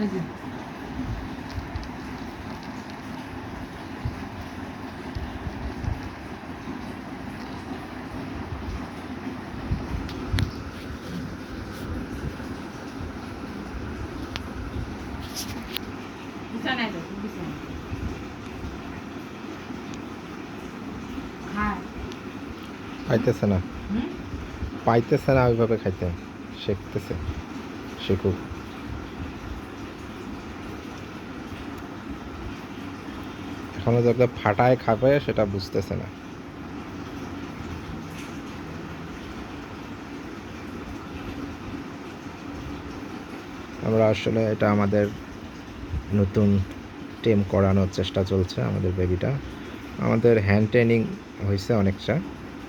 এই যে বিছানায় যাও, বিছানায়। খায়। পাইতেছে না, হুম? পাইতেছে না ওইভাবে খাইতে, শিখতেছে, শিখুক। এখনো যে ফাটায় খাবে সেটা বুঝতেছে না। আমরা আসলে এটা আমাদের নতুন টেম করানোর চেষ্টা চলছে আমাদের বেবিটা। আমাদের হ্যান্ড ট্রেনিং হয়েছে অনেকটা,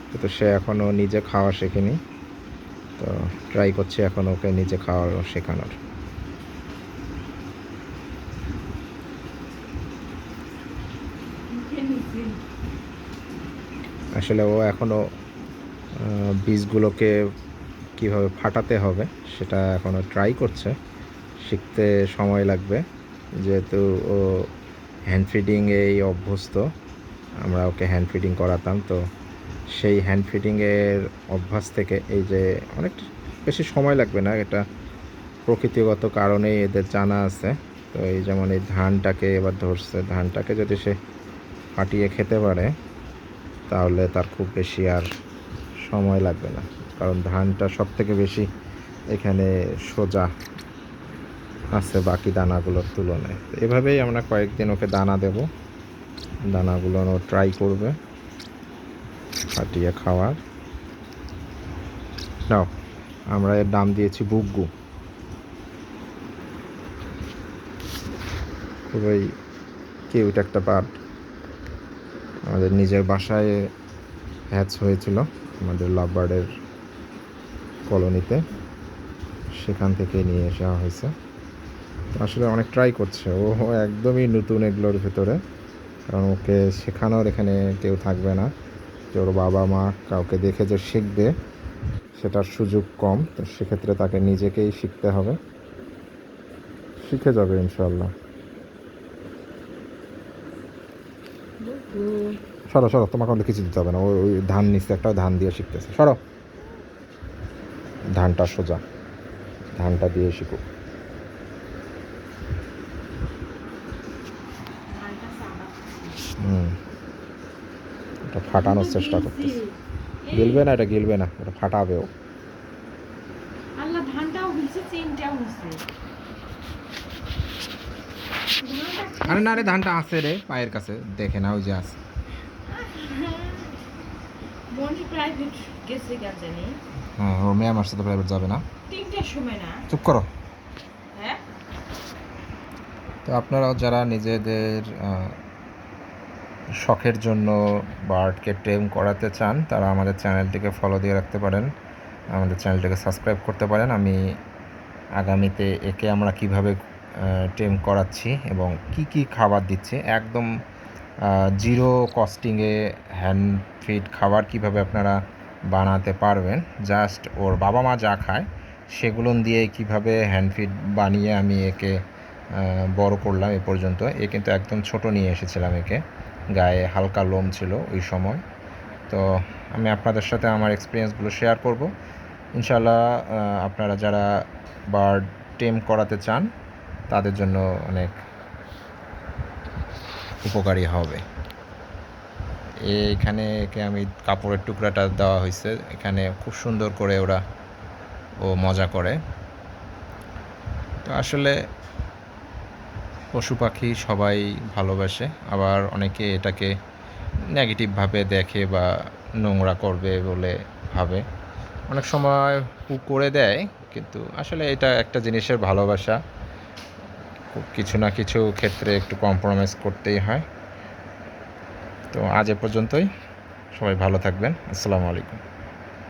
কিন্তু সে এখনও নিজে খাওয়া শেখেনি। তো ট্রাই করছি এখন ওকে নিজে খাওয়ার শেখানোর। আসলে ও এখনও বীজগুলোকে কীভাবে ফাটাতে হবে সেটা এখনও ট্রাই করছে, শিখতে সময় লাগবে। যেহেতু ও হ্যান্ড ফিডিংয়েই অভ্যস্ত, আমরা ওকে হ্যান্ড ফিডিং করাতাম, তো সেই হ্যান্ড ফিডিংয়ের অভ্যাস থেকে এই যে অনেক বেশি সময় লাগবে না, এটা প্রকৃতিগত কারণেই এদের জানা আছে। তো এই যেমন এই ধানটাকে এবার ধরছে, ধানটাকে যদি সে ফাটিয়ে খেতে পারে তাহলে তার খুব বেশি আর সময় লাগবে না, কারণ ধানটা সব থেকে বেশি এখানে সোজা আছে বাকি দানাগুলোর তুলনায়। তো এভাবেই আমরা কয়েকদিন ওকে দানা দেব, দানাগুলো ও ট্রাই করবে ফাটিয়ে খাওয়ার। নাও, আমরা এর নাম দিয়েছি বুগ্গু। খুবই কিউট একটা বার্ড, আমাদের নিজের বাসায় হ্যাচ হয়েছিল আমাদের লাভবার্ডের কলোনিতে, সেখান থেকে নিয়ে আসা হয়েছে। আসলে অনেক ট্রাই করছে ও, একদমই নতুন এগুলোর ভেতরে, কারণ ওকে শেখানোর এখানে কেউ থাকবে না, যে ওর বাবা মা কাউকে দেখে যে শিখবে সেটার সুযোগ কম। তো সেক্ষেত্রে তাকে নিজেকেই শিখতে হবে, শিখে যাবে ইনশাল্লাহ। সরো সরো, তোমাকে আমাদের কিছু দিতে হবে না, ওই ধান নিচ্ছে একটা, ধান দিয়ে শিখতেছে। সরো, ধানটা সোজা, ধানটা দিয়ে শিখুক। এটা ফাটানোর চেষ্টা করতেছে, গিলবে না, এটা গিলবে না, এটা ফাটাবেও। আল্লাহ, ধানটাও হইছে, চেনটাও হইছে। আরে না রে, ধানটা আছে রে পায়ের কাছে, দেখে না, ওই যে আছে। মনি প্রাইভেট গেছে কেন জানি? হ্যাঁ, ওর ম্যাম আসছে তো প্রাইভেট যাবে না। 3টার সময় না? চুপ করো। হ্যাঁ। তো আপনারাও যারা নিজেদের শখের জন্য বার্ডকে টেম করাতে চান তারা আমাদের চ্যানেলটিকে ফলো দিয়ে রাখতে পারেন, আমাদের চ্যানেলটিকে সাবস্ক্রাইব করতে পারেন। আমি আগামীতে একে আমরা কিভাবে টেম করাচ্ছি এবং কি কি খাবার দিচ্ছি, একদম জিরো কস্টিংয়ে হ্যান্ড ফিড খাবার কিভাবে আপনারা বানাতে পারবেন, জাস্ট ওর বাবা মা যা খায় সেগুলো দিয়ে কিভাবে হ্যান্ড ফিড বানিয়ে আমি একে বড় করলাম এ পর্যন্ত। এ কিন্তু একদম ছোট নিয়ে এসেছিলাম একে, গায়ে হালকা লোম ছিল ওই সময়। তো আমি আপনাদের সাথে আমার এক্সপিরিয়েন্সগুলো শেয়ার করব ইনশাল্লাহ। আপনারা যারা বার্ড টেম করাতে চান তাদের জন্য অনেক উপকারী হবে। এইখানে একে আমি কাপড়ের টুকরাটা দেওয়া হয়েছে, এখানে খুব সুন্দর করে ওরা ও মজা করে। তো আসলে পশু পাখি সবাই ভালোবাসে, আবার অনেকে এটাকে নেগেটিভভাবে দেখে বা নোংরা করবে বলে ভাবে, অনেক সময় করে দেয়। কিন্তু আসলে এটা একটা জিনিসের ভালোবাসা, কিছু না কিছু ক্ষেত্রে একটু কম্প্রোমাইজ করতেই হয়। তো আজ এ পর্যন্তই, সবাই ভালো থাকবেন। আসসালামু আলাইকুম।